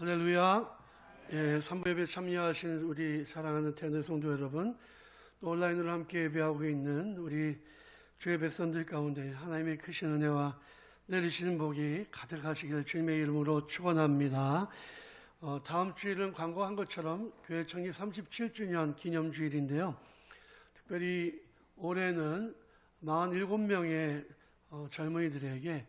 할렐루야. 예, 3부 예배 참여하신 우리 사랑하는 태어난 성도 여러분, 또 온라인으로 함께 예배하고 있는 우리 주의 백성들 가운데 하나님의 크신 은혜와 내리시는 복이 가득하시길 주님의 이름으로 축원합니다. 다음 주일은 광고한 것처럼 교회 창립 37주년 기념주일인데요. 특별히 올해는 47명의 젊은이들에게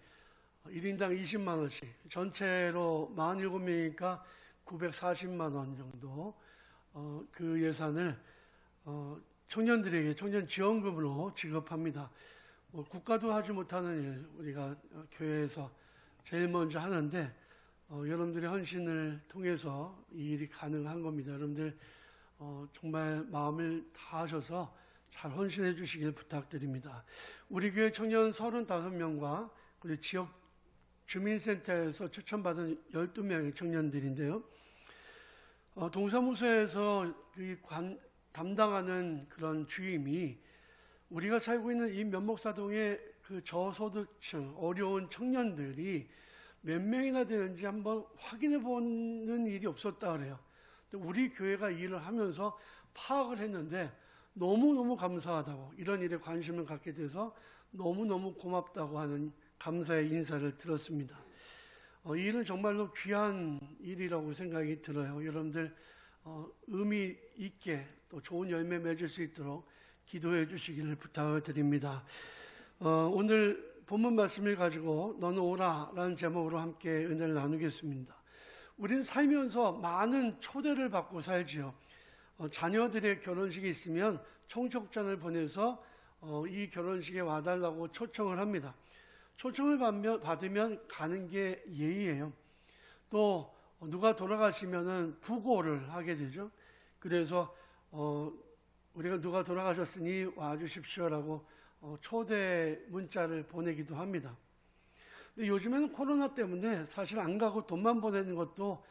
1인당 20만 원씩, 전체로 47명이니까 940만 원 정도 그 예산을 청년들에게 청년 지원금으로 지급합니다. 국가도 하지 못하는 일 우리가 교회에서 제일 먼저 하는데 여러분들의 헌신을 통해서 이 일이 가능한 겁니다. 여러분들 정말 마음을 다하셔서 잘 헌신해 주시길 부탁드립니다. 우리 교회 청년 35명과 그리고 지역 주민센터에서 추천받은 12명의 청년들인데요. 동사무소에서 담당하는 그런 주임이 우리가 살고 있는 이 면목사동의 그 저소득층, 어려운 청년들이 몇 명이나 되는지 한번 확인해 보는 일이 없었다 그래요. 우리 교회가 일을 하면서 파악을 했는데 너무너무 감사하다고, 이런 일에 관심을 갖게 돼서 너무너무 고맙다고 하는 감사의 인사를 들었습니다. 이 일은 정말로 귀한 일이라고 생각이 들어요. 여러분들 의미 있게 또 좋은 열매 맺을 수 있도록 기도해 주시기를 부탁을 드립니다. 오늘 본문 말씀을 가지고 너는 오라 라는 제목으로 함께 은혜를 나누겠습니다. 우리는 살면서 많은 초대를 받고 살지요. 자녀들의 결혼식이 있으면 청첩장을 보내서 이 결혼식에 와달라고 초청을 합니다. 초청을 받으면 가는 게 예의예요. 또 누가 돌아가시면은 부고를 하게 되죠. 그래서 우리가 누가 돌아가셨으니 와주십시오라고 초대 문자를 보내기도 합니다. 근데 요즘에는 코로나 때문에 사실 안 가고 돈만 보내는 것도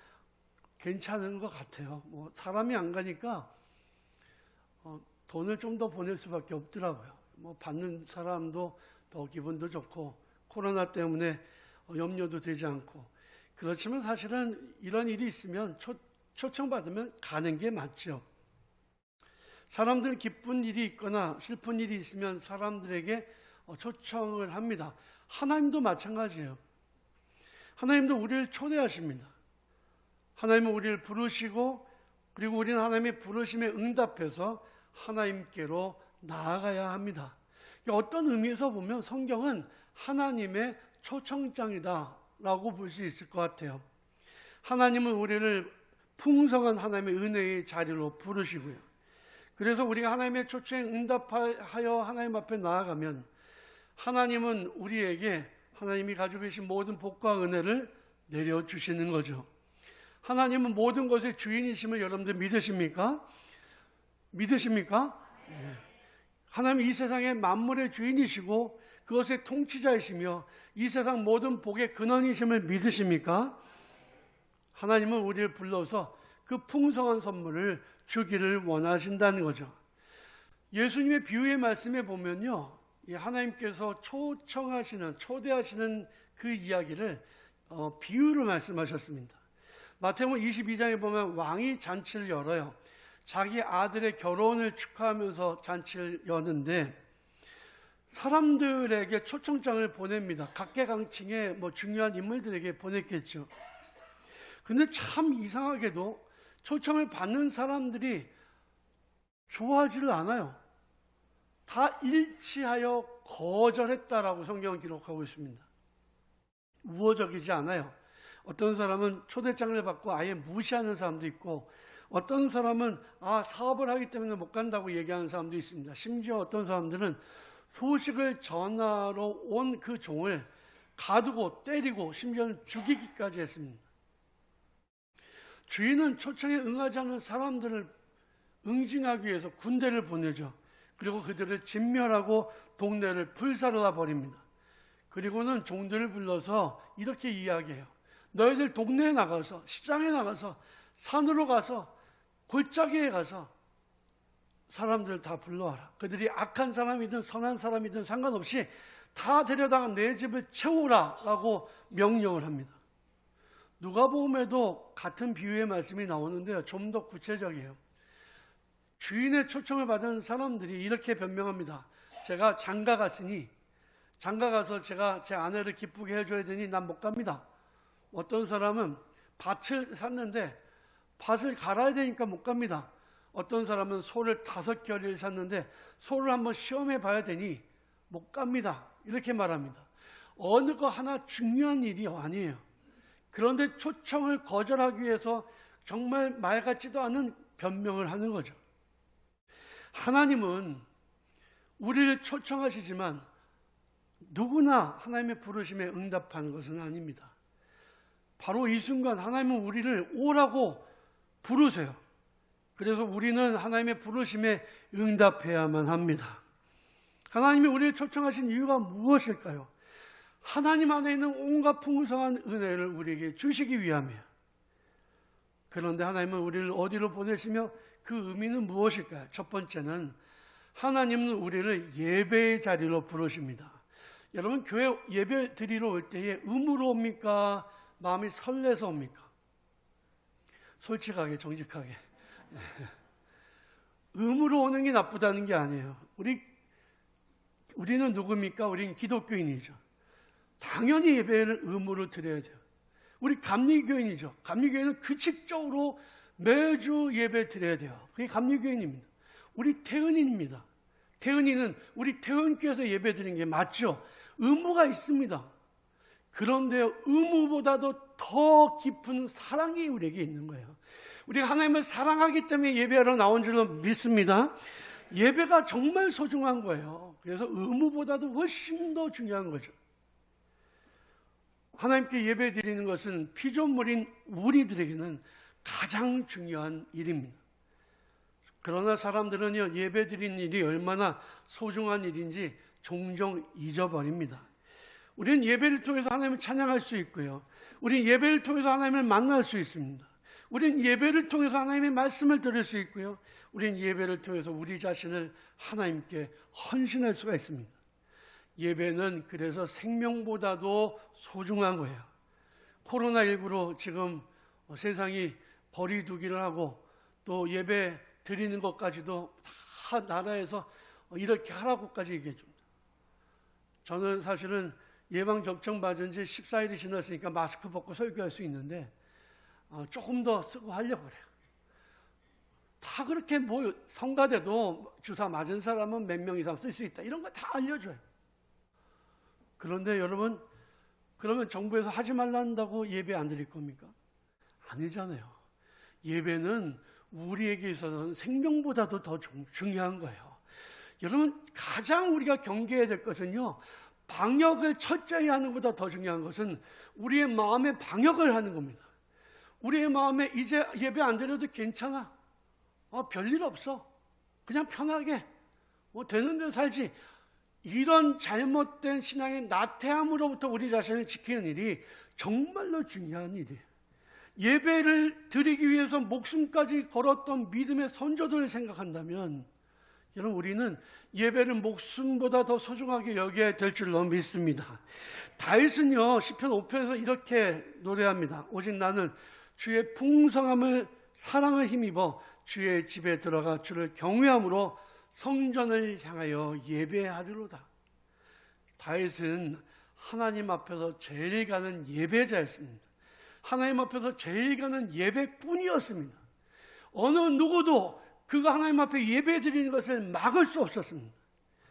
괜찮은 것 같아요. 사람이 안 가니까 돈을 좀 더 보낼 수밖에 없더라고요. 받는 사람도 더 기분도 좋고 코로나 때문에 염려도 되지 않고. 그렇지만 사실은 이런 일이 있으면 초청받으면 가는 게 맞죠. 사람들 기쁜 일이 있거나 슬픈 일이 있으면 사람들에게 초청을 합니다. 하나님도 마찬가지예요. 하나님도 우리를 초대하십니다. 하나님은 우리를 부르시고, 그리고 우리는 하나님의 부르심에 응답해서 하나님께로 나아가야 합니다. 어떤 의미에서 보면 성경은 하나님의 초청장이다 라고 볼 수 있을 것 같아요. 하나님은 우리를 풍성한 하나님의 은혜의 자리로 부르시고요. 그래서 우리가 하나님의 초청에 응답하여 하나님 앞에 나아가면 하나님은 우리에게 하나님이 가지고 계신 모든 복과 은혜를 내려주시는 거죠. 하나님은 모든 것의 주인이심을 여러분들 믿으십니까? 믿으십니까? 네. 하나님은 이 세상의 만물의 주인이시고 그것의 통치자이시며 이 세상 모든 복의 근원이심을 믿으십니까? 하나님은 우리를 불러서 그 풍성한 선물을 주기를 원하신다는 거죠. 예수님의 비유의 말씀에 보면요, 하나님께서 초대하시는 그 이야기를 비유로 말씀하셨습니다. 마태복음 22장에 보면 왕이 잔치를 열어요. 자기 아들의 결혼을 축하하면서 잔치를 여는데 사람들에게 초청장을 보냅니다. 각계각층의 중요한 인물들에게 보냈겠죠. 근데 참 이상하게도 초청을 받는 사람들이 좋아하지를 않아요. 다 일치하여 거절했다라고 성경은 기록하고 있습니다. 우호적이지 않아요. 어떤 사람은 초대장을 받고 아예 무시하는 사람도 있고, 어떤 사람은 사업을 하기 때문에 못 간다고 얘기하는 사람도 있습니다. 심지어 어떤 사람들은 소식을 전하러 온 그 종을 가두고 때리고 심지어는 죽이기까지 했습니다. 주인은 초청에 응하지 않는 사람들을 응징하기 위해서 군대를 보내죠. 그리고 그들을 진멸하고 동네를 불살라 버립니다. 그리고는 종들을 불러서 이렇게 이야기해요. 너희들 동네에 나가서, 시장에 나가서, 산으로 가서, 골짜기에 가서 사람들을 다 불러와라. 그들이 악한 사람이든 선한 사람이든 상관없이 다 데려다가 내 집을 채우라 라고 명령을 합니다. 누가복음에도 같은 비유의 말씀이 나오는데요. 좀 더 구체적이에요. 주인의 초청을 받은 사람들이 이렇게 변명합니다. 제가 장가 갔으니 장가 가서 제가 제 아내를 기쁘게 해줘야 되니 난 못 갑니다. 어떤 사람은 밭을 샀는데 밭을 갈아야 되니까 못 갑니다. 어떤 사람은 소를 5겨레를 샀는데 소를 한번 시험해 봐야 되니 못 갑니다. 이렇게 말합니다. 어느 거 하나 중요한 일이 아니에요. 그런데 초청을 거절하기 위해서 정말 말 같지도 않은 변명을 하는 거죠. 하나님은 우리를 초청하시지만 누구나 하나님의 부르심에 응답하는 것은 아닙니다. 바로 이 순간 하나님은 우리를 오라고 부르세요. 그래서 우리는 하나님의 부르심에 응답해야만 합니다. 하나님이 우리를 초청하신 이유가 무엇일까요? 하나님 안에 있는 온갖 풍성한 은혜를 우리에게 주시기 위함이에요. 그런데 하나님은 우리를 어디로 보내시며 그 의미는 무엇일까요? 첫 번째는 하나님은 우리를 예배의 자리로 부르십니다. 여러분, 교회 예배 드리러 올 때에 의무로 옵니까? 마음이 설레서 옵니까? 솔직하게, 정직하게. 의무로 오는 게 나쁘다는 게 아니에요. 우리는 누굽니까? 우리는 기독교인이죠. 당연히 예배를 의무로 드려야 돼요. 우리 감리교인이죠. 감리교인은 규칙적으로 매주 예배 드려야 돼요. 그게 감리교인입니다. 우리 태은인입니다. 태은이는 우리 태은교에서 예배 드리는 게 맞죠. 의무가 있습니다. 그런데 의무보다도 더 깊은 사랑이 우리에게 있는 거예요. 우리가 하나님을 사랑하기 때문에 예배하러 나온 줄로 믿습니다. 예배가 정말 소중한 거예요. 그래서 의무보다도 훨씬 더 중요한 거죠. 하나님께 예배 드리는 것은 피조물인 우리들에게는 가장 중요한 일입니다. 그러나 사람들은요, 예배 드리는 일이 얼마나 소중한 일인지 종종 잊어버립니다. 우리는 예배를 통해서 하나님을 찬양할 수 있고요. 우리는 예배를 통해서 하나님을 만날 수 있습니다. 우리는 예배를 통해서 하나님의 말씀을 들을 수 있고요. 우리는 예배를 통해서 우리 자신을 하나님께 헌신할 수가 있습니다. 예배는 그래서 생명보다도 소중한 거예요. 코로나19로 지금 세상이 버리두기를 하고 또 예배 드리는 것까지도 다 나라에서 이렇게 하라고까지 얘기해 줍니다. 저는 사실은 예방접종 맞은 지 14일이 지났으니까 마스크 벗고 설교할 수 있는데 조금 더 쓰고 하려고 그래요. 다 그렇게 성가대도 주사 맞은 사람은 몇 명 이상 쓸 수 있다. 이런 거 다 알려줘요. 그런데 여러분, 그러면 정부에서 하지 말란다고 예배 안 드릴 겁니까? 아니잖아요. 예배는 우리에게 있어서는 생명보다도 더 중요한 거예요. 여러분, 가장 우리가 경계해야 될 것은요, 방역을 철저히 하는 것보다 더 중요한 것은 우리의 마음의 방역을 하는 겁니다. 우리의 마음에 이제 예배 안 드려도 괜찮아. 별일 없어. 그냥 편하게 되는 대로 살지. 이런 잘못된 신앙의 나태함으로부터 우리 자신을 지키는 일이 정말로 중요한 일이에요. 예배를 드리기 위해서 목숨까지 걸었던 믿음의 선조들을 생각한다면 여러분, 우리는 예배를 목숨보다 더 소중하게 여겨야 될 줄로 믿습니다. 다윗은요, 시편 5편에서 이렇게 노래합니다. 오직 나는 주의 풍성함을 사랑을 힘입어 주의 집에 들어가 주를 경외함으로 성전을 향하여 예배하리로다. 다윗은 하나님 앞에서 제일 가는 예배자였습니다. 하나님 앞에서 제일 가는 예배뿐이었습니다. 어느 누구도 그가 하나님 앞에 예배 드리는 것을 막을 수 없었습니다.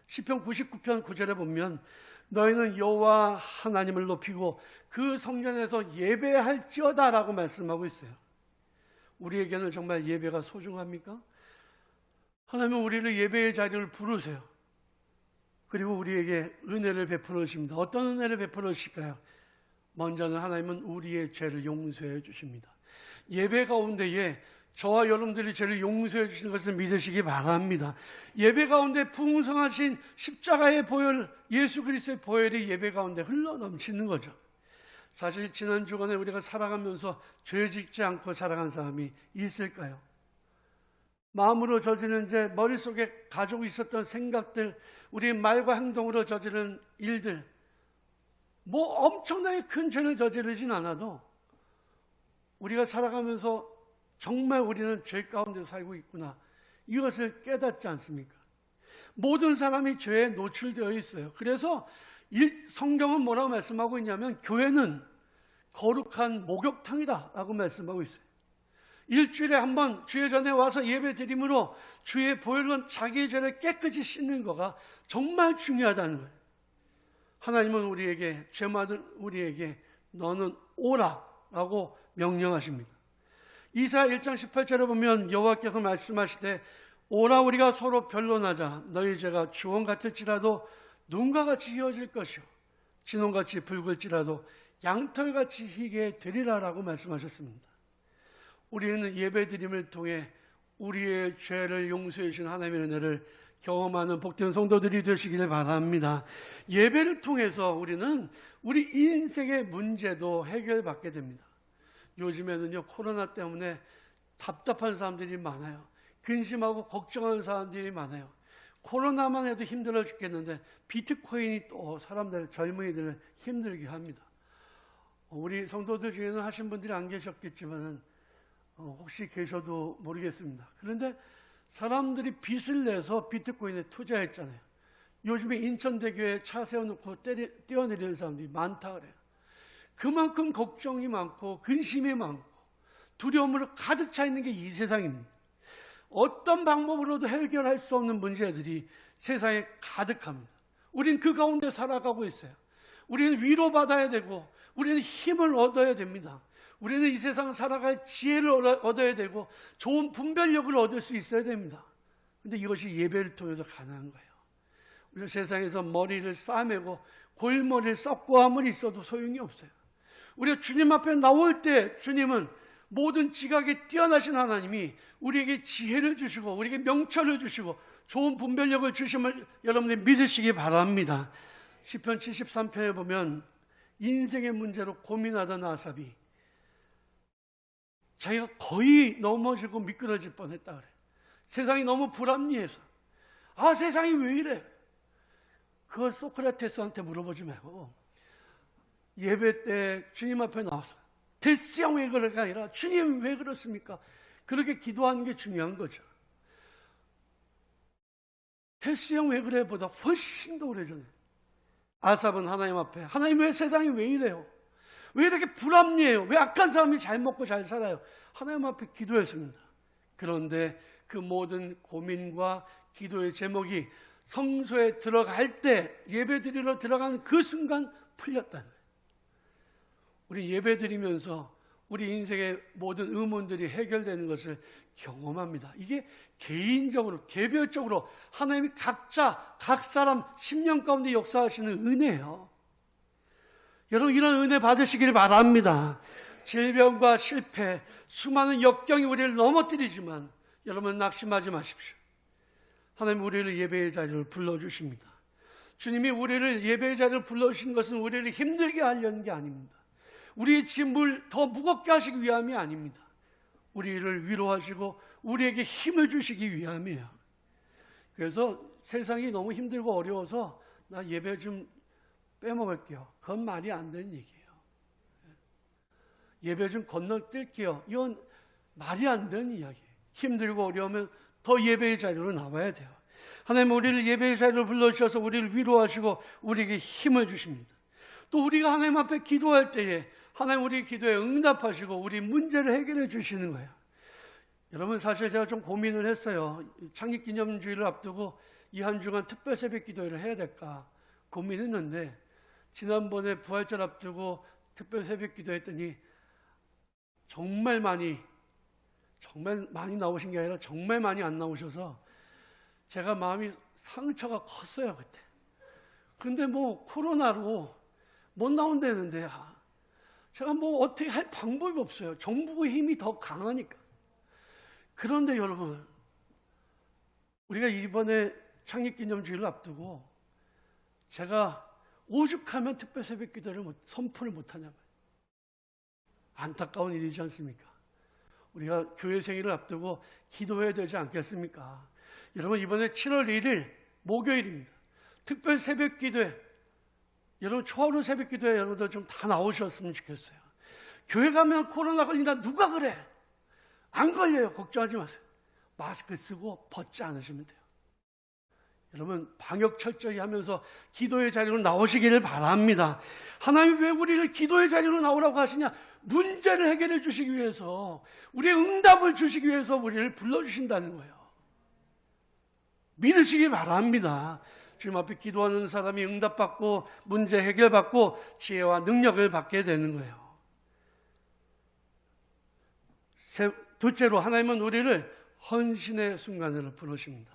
시편 99편 9절에 보면 너희는 여호와 하나님을 높이고 그 성전에서 예배할지어다 라고 말씀하고 있어요. 우리에게는 정말 예배가 소중합니까? 하나님은 우리를 예배의 자리를 부르세요. 그리고 우리에게 은혜를 베풀어 주십니다. 어떤 은혜를 베풀어 주실까요? 먼저는 하나님은 우리의 죄를 용서해 주십니다. 예배 가운데에 저와 여러분들이 죄를 용서해 주시는 것을 믿으시기 바랍니다. 예배 가운데 풍성하신 십자가의 보혈, 예수 그리스도의 보혈이 예배 가운데 흘러넘치는 거죠. 사실 지난 주간에 우리가 살아가면서 죄 짓지 않고 살아간 사람이 있을까요? 마음으로 저지른 죄, 머릿속에 가지고 있었던 생각들, 우리의 말과 행동으로 저지른 일들, 엄청나게 큰 죄를 저지르진 않아도 우리가 살아가면서 정말 우리는 죄 가운데 살고 있구나, 이것을 깨닫지 않습니까? 모든 사람이 죄에 노출되어 있어요. 그래서 성경은 뭐라고 말씀하고 있냐면 교회는 거룩한 목욕탕이다 라고 말씀하고 있어요. 일주일에 한 번 주의 전에 와서 예배 드림으로 주의 보혈로 자기의 죄를 깨끗이 씻는 거가 정말 중요하다는 거예요. 하나님은 우리에게, 죄 많은 우리에게 너는 오라 라고 명령하십니다. 이사야 1장 18절에 보면 여호와께서 말씀하시되 오라 우리가 서로 변론하자. 너희 죄가 주홍 같을지라도 눈과 같이 희어질 것이요 진홍같이 붉을지라도 양털같이 희게 되리라 라고 말씀하셨습니다. 우리는 예배드림을 통해 우리의 죄를 용서해 주신 하나님의 은혜를 경험하는 복된 성도들이 되시기를 바랍니다. 예배를 통해서 우리는 우리 인생의 문제도 해결받게 됩니다. 요즘에는요, 코로나 때문에 답답한 사람들이 많아요. 근심하고 걱정하는 사람들이 많아요. 코로나만 해도 힘들어 죽겠는데 비트코인이 또 사람들, 젊은이들을 힘들게 합니다. 우리 성도들 중에는 하신 분들이 안 계셨겠지만 혹시 계셔도 모르겠습니다. 그런데 사람들이 빚을 내서 비트코인에 투자했잖아요. 요즘에 인천대교에 차 세워놓고 뛰어내리는 사람들이 많다 그래요. 그만큼 걱정이 많고 근심이 많고 두려움으로 가득 차 있는 게 이 세상입니다. 어떤 방법으로도 해결할 수 없는 문제들이 세상에 가득합니다. 우리는 그 가운데 살아가고 있어요. 우리는 위로받아야 되고 우리는 힘을 얻어야 됩니다. 우리는 이 세상 살아갈 지혜를 얻어야 되고 좋은 분별력을 얻을 수 있어야 됩니다. 그런데 이것이 예배를 통해서 가능한 거예요. 우리가 세상에서 머리를 싸매고 골머리를 썩고 아무리 있어도 소용이 없어요. 우리가 주님 앞에 나올 때 주님은 모든 지각에 뛰어나신 하나님이 우리에게 지혜를 주시고 우리에게 명철을 주시고 좋은 분별력을 주심을 여러분들이 믿으시기 바랍니다. 시편 73편에 보면 인생의 문제로 고민하던 아삽이 자기가 거의 넘어지고 미끄러질 뻔했다 그래. 세상이 너무 불합리해서. 아, 세상이 왜 이래? 그걸 소크라테스한테 물어보지 말고 예배 때 주님 앞에 나와서 데스형 왜 그럴까 아니라 주님 왜 그렇습니까? 그렇게 기도하는 게 중요한 거죠. 데스형 왜 그래 보다 훨씬 더 오래전에 아삽은 하나님 앞에 하나님 왜 세상이 왜 이래요? 왜 이렇게 불합리해요? 왜 악한 사람이 잘 먹고 잘 살아요? 하나님 앞에 기도했습니다. 그런데 그 모든 고민과 기도의 제목이 성소에 들어갈 때 예배드리러 들어가는 그 순간 풀렸다는 거예요. 우리 예배드리면서 우리 인생의 모든 의문들이 해결되는 것을 경험합니다. 이게 개인적으로 개별적으로 하나님이 각자 각 사람 심령 가운데 역사하시는 은혜예요. 여러분 이런 은혜 받으시길 바랍니다. 질병과 실패, 수많은 역경이 우리를 넘어뜨리지만 여러분 낙심하지 마십시오. 하나님 우리를 예배의 자리로 불러주십니다. 주님이 우리를 예배의 자리로 불러주신 것은 우리를 힘들게 하려는 게 아닙니다. 우리의 짐을 더 무겁게 하시기 위함이 아닙니다. 우리를 위로하시고 우리에게 힘을 주시기 위함이에요. 그래서 세상이 너무 힘들고 어려워서 나 예배 좀 빼먹을게요. 그건 말이 안 되는 얘기예요. 예배 좀 건너뛸게요. 이건 말이 안 되는 이야기예요. 힘들고 어려우면 더 예배의 자리로 나와야 돼요. 하나님 우리를 예배의 자리로 불러주셔서 우리를 위로하시고 우리에게 힘을 주십니다. 또 우리가 하나님 앞에 기도할 때에 하나님 우리 기도에 응답하시고 우리 문제를 해결해 주시는 거예요. 여러분 사실 제가 좀 고민을 했어요. 창립기념주일을 앞두고 이 한 주간 특별 새벽 기도회를 해야 될까 고민했는데 지난번에 부활절 앞두고 특별 새벽 기도했더니 정말 많이 나오신 게 아니라 정말 많이 안 나오셔서 제가 마음이 상처가 컸어요 그때. 근데 뭐 코로나로 못 나온다는데 제가 뭐 어떻게 할 방법이 없어요. 정부의 힘이 더 강하니까. 그런데 여러분 우리가 이번에 창립기념주일을 앞두고 제가 오죽하면 특별 새벽 기도를 선포를 못하냐고요. 안타까운 일이지 않습니까? 우리가 교회 생일을 앞두고 기도해야 되지 않겠습니까? 여러분 이번에 7월 1일 목요일입니다. 특별 새벽 기도회 여러분 초하루 새벽 기도회 여러분들 좀 다 나오셨으면 좋겠어요. 교회 가면 코로나 걸린다. 누가 그래? 안 걸려요. 걱정하지 마세요. 마스크 쓰고 벗지 않으시면 돼요. 여러분, 방역 철저히 하면서 기도의 자리로 나오시기를 바랍니다. 하나님 왜 우리를 기도의 자리로 나오라고 하시냐? 문제를 해결해 주시기 위해서, 우리의 응답을 주시기 위해서 우리를 불러주신다는 거예요. 믿으시기 바랍니다. 주님 앞에 기도하는 사람이 응답받고 문제 해결받고 지혜와 능력을 받게 되는 거예요. 둘째로 하나님은 우리를 헌신의 순간으로 부르십니다.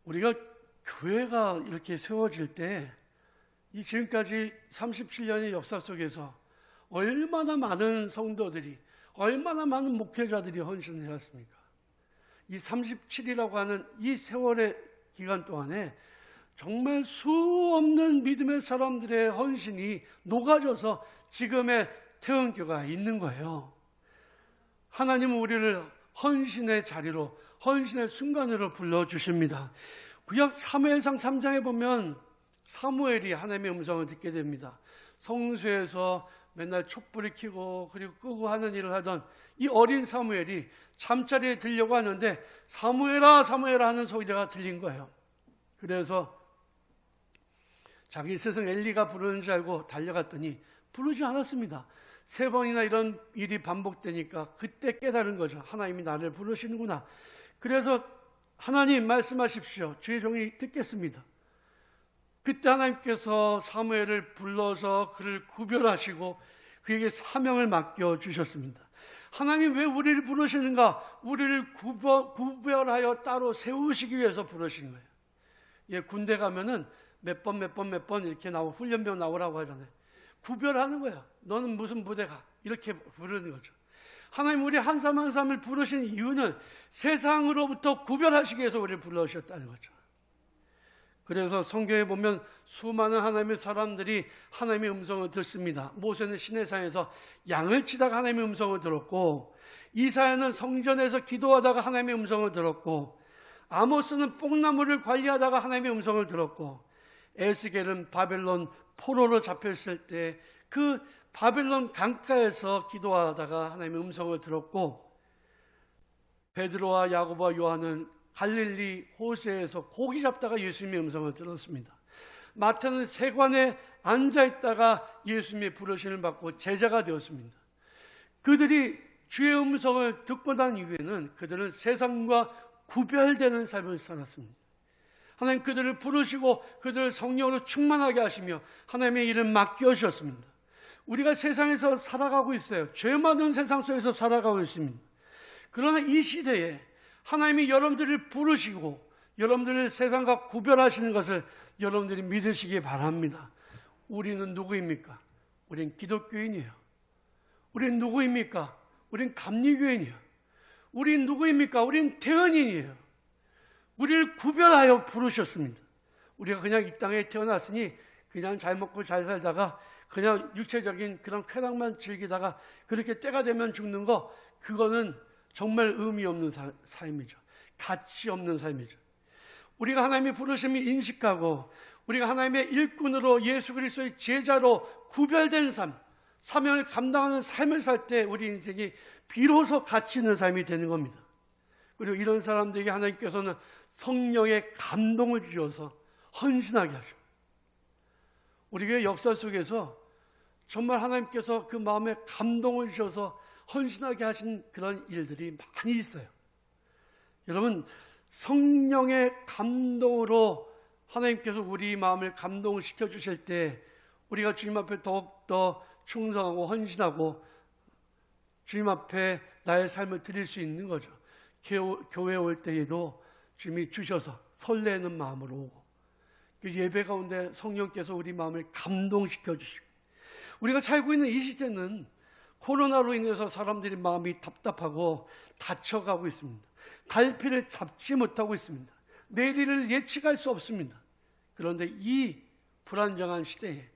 우리가 교회가 이렇게 세워질 때 이 지금까지 37년의 역사 속에서 얼마나 많은 성도들이, 얼마나 많은 목회자들이 헌신을 해왔습니까? 이 37이라고 하는 이 세월의 기간 동안에 정말 수없는 믿음의 사람들의 헌신이 녹아져서 지금의 태원교가 있는 거예요. 하나님은 우리를 헌신의 자리로, 헌신의 순간으로 불러주십니다. 구약 사무엘상 3장에 보면 사무엘이 하나님의 음성을 듣게 됩니다. 성수에서 맨날 촛불을 켜고 그리고 끄고 하는 일을 하던 이 어린 사무엘이 잠자리에 들려고 하는데 사무엘아 사무엘아 하는 소리가 들린 거예요. 그래서 자기 스승 엘리가 부르는 줄 알고 달려갔더니 부르지 않았습니다. 3번이나 이런 일이 반복되니까 그때 깨달은 거죠. 하나님이 나를 부르시는구나. 그래서 하나님 말씀하십시오. 주의 종이 듣겠습니다. 그때 하나님께서 사무엘을 불러서 그를 구별하시고 그에게 사명을 맡겨주셨습니다. 하나님이 왜 우리를 부르시는가? 우리를 구별하여 따로 세우시기 위해서 부르시는 거예요. 예, 군대 가면은 몇 번 이렇게 훈련병 나오라고 하잖아요. 구별하는 거야. 너는 무슨 부대 가. 이렇게 부르는 거죠. 하나님 우리 한 사람 한 사람을 부르신 이유는 세상으로부터 구별하시기 위해서 우리를 불러주셨다는 거죠. 그래서 성경에 보면 수많은 하나님의 사람들이 하나님의 음성을 듣습니다. 모세는 시내산에서 양을 치다가 하나님의 음성을 들었고, 이사야는 성전에서 기도하다가 하나님의 음성을 들었고, 아모스는 뽕나무를 관리하다가 하나님의 음성을 들었고, 에스겔은 바벨론 포로로 잡혔을 때 그 바벨론 강가에서 기도하다가 하나님의 음성을 들었고, 베드로와 야고보와 요한은 갈릴리 호수에서 고기 잡다가 예수님의 음성을 들었습니다. 마태는 세관에 앉아있다가 예수님의 부르심을 받고 제자가 되었습니다. 그들이 주의 음성을 듣고 난 이후에는 그들은 세상과 구별되는 삶을 살았습니다. 하나님 그들을 부르시고 그들을 성령으로 충만하게 하시며 하나님의 일을 맡겨주셨습니다. 우리가 세상에서 살아가고 있어요. 죄 많은 세상 속에서 살아가고 있습니다. 그러나 이 시대에 하나님이 여러분들을 부르시고 여러분들을 세상과 구별하시는 것을 여러분들이 믿으시기 바랍니다. 우리는 누구입니까? 우린 기독교인이에요. 우린 누구입니까? 우린 감리교인이에요. 우린 누구입니까? 우린 태연인이에요. 우리를 구별하여 부르셨습니다. 우리가 그냥 이 땅에 태어났으니 그냥 잘 먹고 잘 살다가 그냥 육체적인 그런 쾌락만 즐기다가 그렇게 때가 되면 죽는 거, 그거는 정말 의미 없는 삶이죠. 가치 없는 삶이죠. 우리가 하나님의 부르심을 인식하고 우리가 하나님의 일꾼으로 예수 그리스도의 제자로 구별된 삶, 사명을 감당하는 삶을 살 때 우리 인생이 비로소 가치 있는 삶이 되는 겁니다. 그리고 이런 사람들에게 하나님께서는 성령의 감동을 주셔서 헌신하게 하셔. 우리 교회 역사 속에서 정말 하나님께서 그 마음에 감동을 주셔서 헌신하게 하신 그런 일들이 많이 있어요. 여러분, 성령의 감동으로 하나님께서 우리 마음을 감동시켜 주실 때 우리가 주님 앞에 더욱더 충성하고 헌신하고 주님 앞에 나의 삶을 드릴 수 있는 거죠. 교회에 올 때에도 주님이 주셔서 설레는 마음으로 오고, 예배 가운데 성령께서 우리 마음을 감동시켜 주시고, 우리가 살고 있는 이 시대는 코로나로 인해서 사람들이 마음이 답답하고 다쳐가고 있습니다. 갈피를 잡지 못하고 있습니다. 내일을 예측할 수 없습니다. 그런데 이 불안정한 시대에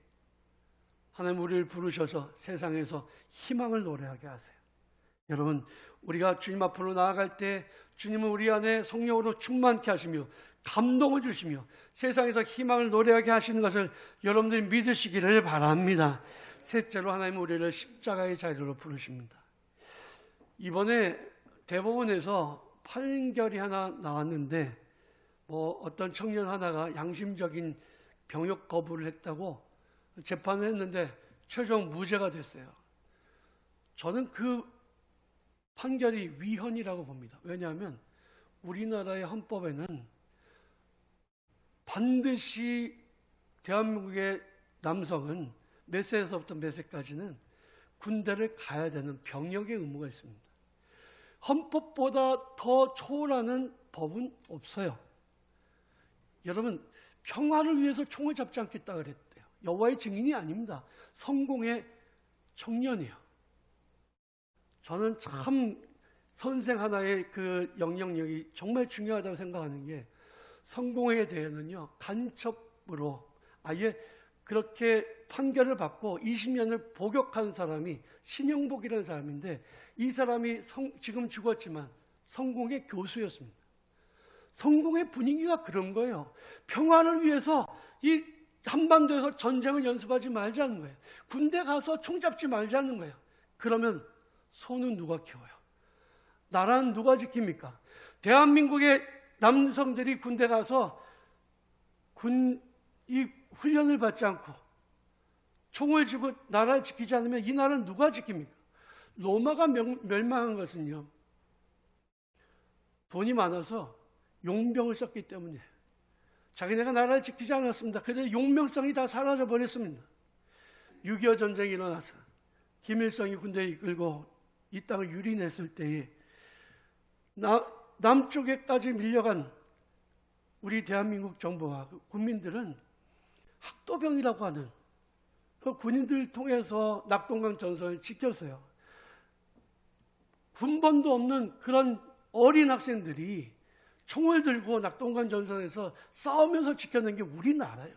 하나님 우리를 부르셔서 세상에서 희망을 노래하게 하세요. 여러분, 우리가 주님 앞으로 나아갈 때 주님은 우리 안에 성령으로 충만케 하시며 감동을 주시며 세상에서 희망을 노래하게 하시는 것을 여러분들이 믿으시기를 바랍니다. 셋째로 하나님은 우리를 십자가의 자리로 부르십니다. 이번에 대법원에서 판결이 하나 나왔는데 어떤 청년 하나가 양심적인 병역 거부를 했다고 재판을 했는데 최종 무죄가 됐어요. 저는 그 판결이 위헌이라고 봅니다. 왜냐하면 우리나라의 헌법에는 반드시 대한민국의 남성은 몇 세에서부터 몇 세까지는 군대를 가야 되는 병역의 의무가 있습니다. 헌법보다 더 초월하는 법은 없어요. 여러분, 평화를 위해서 총을 잡지 않겠다 그랬대요. 여호와의 증인이 아닙니다. 성공의 청년이요. 저는 참 선생 하나의 그 영향력이 정말 중요하다고 생각하는 게, 성공에 대해는요 간첩으로 아예 그렇게 판결을 받고 20년을 복역한 사람이 신영복이라는 사람인데, 이 사람이 지금 죽었지만 성공의 교수였습니다. 성공의 분위기가 그런 거예요. 평화를 위해서 이 한반도에서 전쟁을 연습하지 말자는 거예요. 군대 가서 총 잡지 말자는 거예요. 그러면 소는 누가 키워요? 나라는 누가 지킵니까? 대한민국의 남성들이 군대 가서 이 훈련을 받지 않고 총을 쥐고 나라를 지키지 않으면 이 나라는 누가 지킵니까? 로마가 멸망한 것은요, 돈이 많아서 용병을 썼기 때문에 자기네가 나라를 지키지 않았습니다. 그래서 용맹성이 다 사라져 버렸습니다. 6.25 전쟁이 일어나서 김일성이 군대를 이끌고 이 땅을 유린했을 때에 남쪽에까지 밀려간 우리 대한민국 정부와 국민들은 학도병이라고 하는 그 군인들을 통해서 낙동강 전선을 지켰어요. 군번도 없는 그런 어린 학생들이 총을 들고 낙동강 전선에서 싸우면서 지켜낸 게 우리나라예요.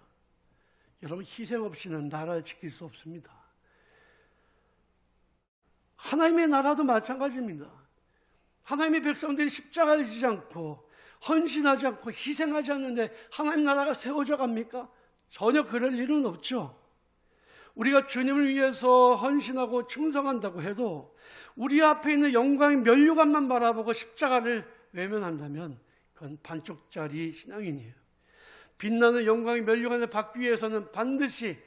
여러분, 희생 없이는 나라를 지킬 수 없습니다. 하나님의 나라도 마찬가지입니다. 하나님의 백성들이 십자가를 지지 않고 헌신하지 않고 희생하지 않는데 하나님 나라가 세워져 갑니까? 전혀 그럴 일은 없죠. 우리가 주님을 위해서 헌신하고 충성한다고 해도 우리 앞에 있는 영광의 면류관만 바라보고 십자가를 외면한다면 그건 반쪽짜리 신앙인이에요. 빛나는 영광의 면류관을 받기 위해서는 반드시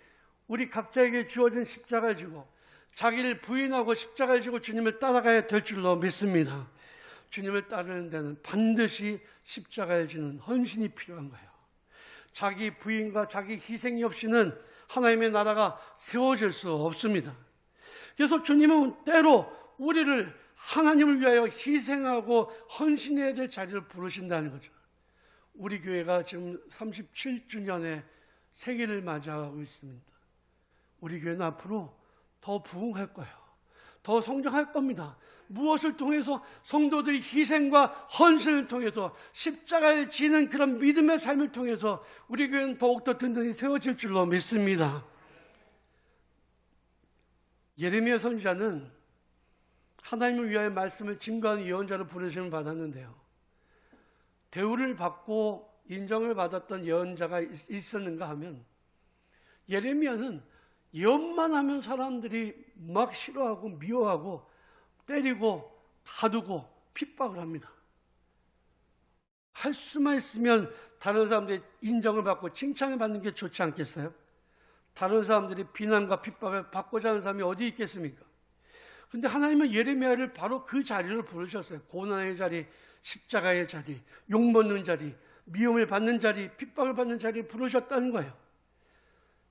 우리 각자에게 주어진 십자가를 지고 자기를 부인하고 십자가를 지고 주님을 따라가야 될 줄로 믿습니다. 주님을 따르는 데는 반드시 십자가를 지는 헌신이 필요한 거예요. 자기 부인과 자기 희생이 없이는 하나님의 나라가 세워질 수 없습니다. 그래서 주님은 때로 우리를 하나님을 위하여 희생하고 헌신해야 될 자리를 부르신다는 거죠. 우리 교회가 지금 37주년의 생일을 맞이하고 있습니다. 우리 교회는 앞으로 더 부흥할 거예요. 더 성장할 겁니다. 무엇을 통해서? 성도들이 희생과 헌신을 통해서 십자가에 지는 그런 믿음의 삶을 통해서 우리 교회는 더욱더 든든히 세워질 줄로 믿습니다. 예레미야 선지자는 하나님을 위하여 말씀을 증거하는 예언자로 부르심을 받았는데요, 대우를 받고 인정을 받았던 예언자가 있었는가 하면 예레미야는 예언만 하면 사람들이 막 싫어하고 미워하고 때리고 가두고 핍박을 합니다. 할 수만 있으면 다른 사람들이 인정을 받고 칭찬을 받는 게 좋지 않겠어요? 다른 사람들이 비난과 핍박을 받고자 하는 사람이 어디 있겠습니까? 그런데 하나님은 예레미야를 바로 그 자리를 부르셨어요. 고난의 자리, 십자가의 자리, 욕먹는 자리, 미움을 받는 자리, 핍박을 받는 자리를 부르셨다는 거예요.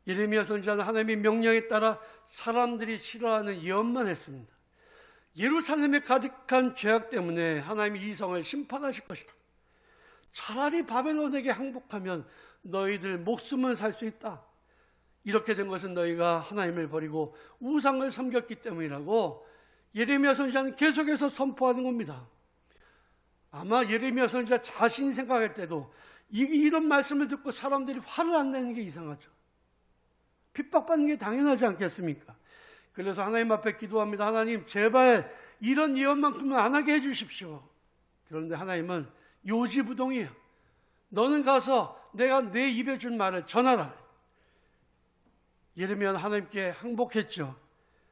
예레미야 선지자는 하나님의 명령에 따라 사람들이 싫어하는 예언만 했습니다. 예루살렘에 가득한 죄악 때문에 하나님이 이 성을 심판하실 것이다. 차라리 바벨론에게 항복하면 너희들 목숨은 살 수 있다. 이렇게 된 것은 너희가 하나님을 버리고 우상을 섬겼기 때문이라고 예레미야 선지자는 계속해서 선포하는 겁니다. 아마 예레미야 선지자 자신이 생각할 때도 이런 말씀을 듣고 사람들이 화를 안 내는 게 이상하죠. 핍박받는 게 당연하지 않겠습니까? 그래서 하나님 앞에 기도합니다. 하나님, 제발 이런 예언만큼은 안 하게 해주십시오. 그런데 하나님은 요지부동이에요. 너는 가서 내가 내 입에 준 말을 전하라. 예레미야는 하나님께 항복했죠.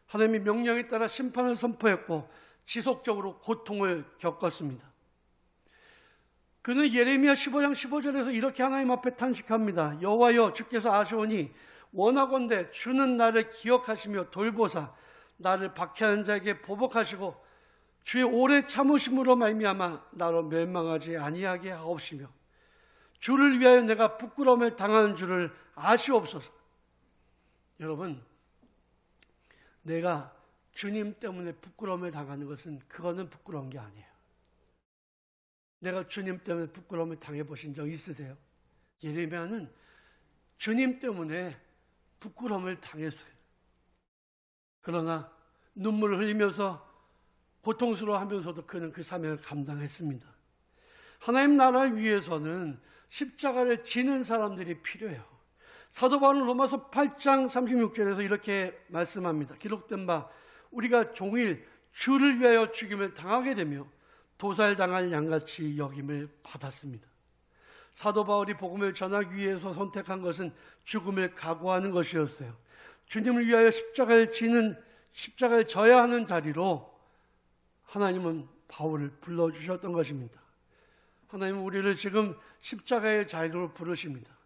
하나님의 명령에 따라 심판을 선포했고 지속적으로 고통을 겪었습니다. 그는 예레미야 15장 15절에서 이렇게 하나님 앞에 탄식합니다. 여호와여, 주께서 아시오니 원하건대 주는 나를 기억하시며 돌보사 나를 박해하는 자에게 보복하시고 주의 오래 참으심으로 말미암아 나로 멸망하지 아니하게 하옵시며 주를 위하여 내가 부끄러움을 당하는 줄을 아시옵소서. 여러분, 내가 주님 때문에 부끄러움을 당하는 것은 그거는 부끄러운 게 아니에요. 내가 주님 때문에 부끄러움을 당해보신 적 있으세요? 예레미야는 주님 때문에 부끄러움을 당했어요. 그러나 눈물을 흘리면서 고통스러워하면서도 그는 그 사명을 감당했습니다. 하나님 나라를 위해서는 십자가를 지는 사람들이 필요해요. 사도 바울은 로마서 8장 36절에서 이렇게 말씀합니다. 기록된 바 우리가 종일 주를 위하여 죽임을 당하게 되며 도살당할 양같이 여김을 받았습니다. 사도 바울이 복음을 전하기 위해서 선택한 것은 죽음을 각오하는 것이었어요. 주님을 위하여 십자가를 져야 하는 자리로 하나님은 바울을 불러주셨던 것입니다. 하나님은 우리를 지금 십자가의 자리로 부르십니다.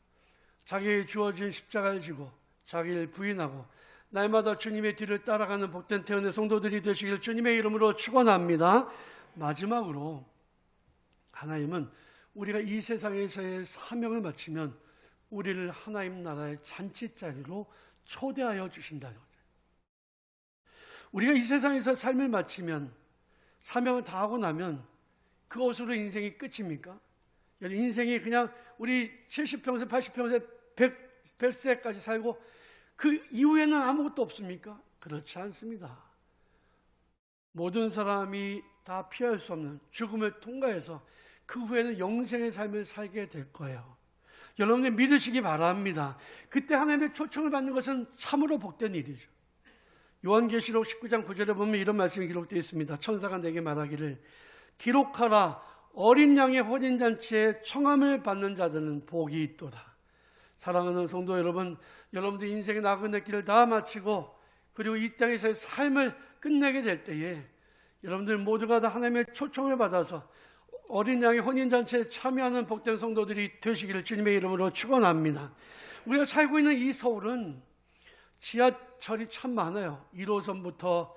자기에게 주어진 십자가를 지고 자기를 부인하고 날마다 주님의 뒤를 따라가는 복된 태연의 성도들이 되시길 주님의 이름으로 축원합니다. 마지막으로 하나님은 우리가 이 세상에서의 사명을 마치면 우리를 하나님 나라의 잔치자리로 초대하여 주신다는 거죠. 우리가 이 세상에서 삶을 마치면 사명을 다하고 나면 그것으로 인생이 끝입니까? 인생이 그냥 우리 70평생, 80평생, 100세까지 살고 그 이후에는 아무것도 없습니까? 그렇지 않습니다. 모든 사람이 다 피할 수 없는 죽음을 통과해서 그 후에는 영생의 삶을 살게 될 거예요. 여러분들 믿으시기 바랍니다. 그때 하나님의 초청을 받는 것은 참으로 복된 일이죠. 요한계시록 19장 9절에 보면 이런 말씀이 기록되어 있습니다. 천사가 내게 말하기를 기록하라, 어린 양의 혼인잔치에 청함을 받는 자들은 복이 있도다. 사랑하는 성도 여러분, 여러분들 인생의 나그네 길을 다 마치고 그리고 이 땅에서의 삶을 끝내게 될 때에 여러분들 모두가 다 하나님의 초청을 받아서 어린 양의 혼인잔치에 참여하는 복된 성도들이 되시기를 주님의 이름으로 축원합니다. 우리가 살고 있는 이 서울은 지하철이 참 많아요. 1호선부터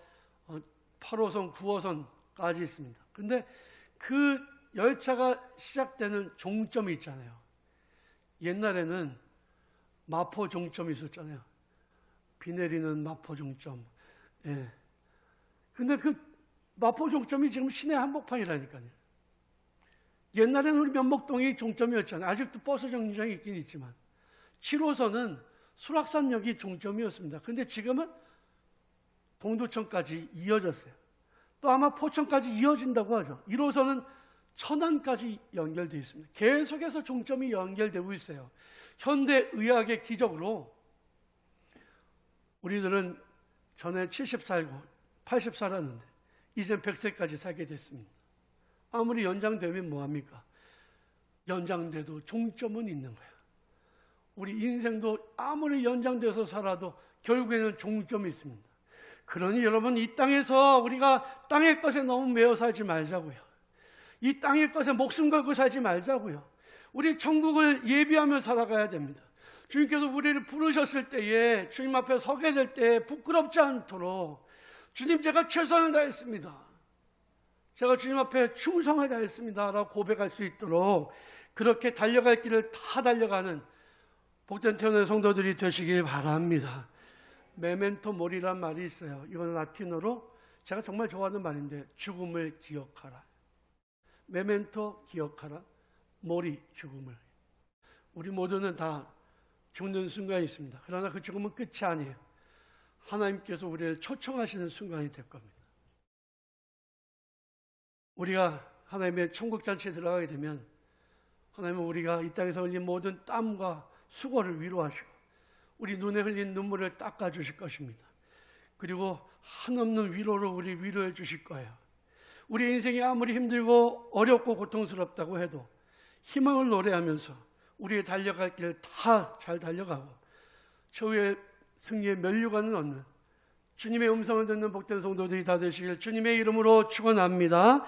8호선, 9호선까지 있습니다. 그런데 그 열차가 시작되는 종점이 있잖아요. 옛날에는 마포 종점이 있었잖아요. 비 내리는 마포 종점. 예. 근데 그 마포 종점이 지금 시내 한복판이라니까요. 옛날에는 우리 면목동이 종점이었잖아요. 아직도 버스 정류장이 있긴 있지만 7호선은 수락산역이 종점이었습니다. 그런데 지금은 동두천까지 이어졌어요. 또 아마 포천까지 이어진다고 하죠. 1호선은 천안까지 연결되어 있습니다. 계속해서 종점이 연결되고 있어요. 현대의학의 기적으로 우리들은 전에 70 살고 80 살았는데 이젠 100세까지 살게 됐습니다. 아무리 연장되면 뭐합니까? 연장돼도 종점은 있는 거예요. 우리 인생도 아무리 연장돼서 살아도 결국에는 종점이 있습니다. 그러니 여러분, 이 땅에서 우리가 땅의 것에 너무 매여 살지 말자고요. 이 땅의 것에 목숨 걸고 살지 말자고요. 우리 천국을 예비하며 살아가야 됩니다. 주님께서 우리를 부르셨을 때에 주님 앞에 서게 될 때 부끄럽지 않도록 주님, 제가 최선을 다했습니다. 제가 주님 앞에 충성을 다했습니다 라고 고백할 수 있도록 그렇게 달려갈 길을 다 달려가는 복된 태어난 성도들이 되시길 바랍니다. 메멘토 모리란 말이 있어요. 이건 라틴어로 제가 정말 좋아하는 말인데, 죽음을 기억하라. 메멘토 기억하라, 모리 죽음을. 우리 모두는 다 죽는 순간이 있습니다. 그러나 그 죽음은 끝이 아니에요. 하나님께서 우리를 초청하시는 순간이 될 겁니다. 우리가 하나님의 천국잔치에 들어가게 되면 하나님은 우리가 이 땅에서 흘린 모든 땀과 수고를 위로하시고 우리 눈에 흘린 눈물을 닦아주실 것입니다. 그리고 한없는 위로로 우리 위로해 주실 거예요. 우리 인생이 아무리 힘들고 어렵고 고통스럽다고 해도 희망을 노래하면서 우리의 달려갈 길을 다 잘 달려가고 저 위에 승리의 면류관을 얻는 주님의 음성을 듣는 복된 성도들이 다 되시길 주님의 이름으로 축원합니다.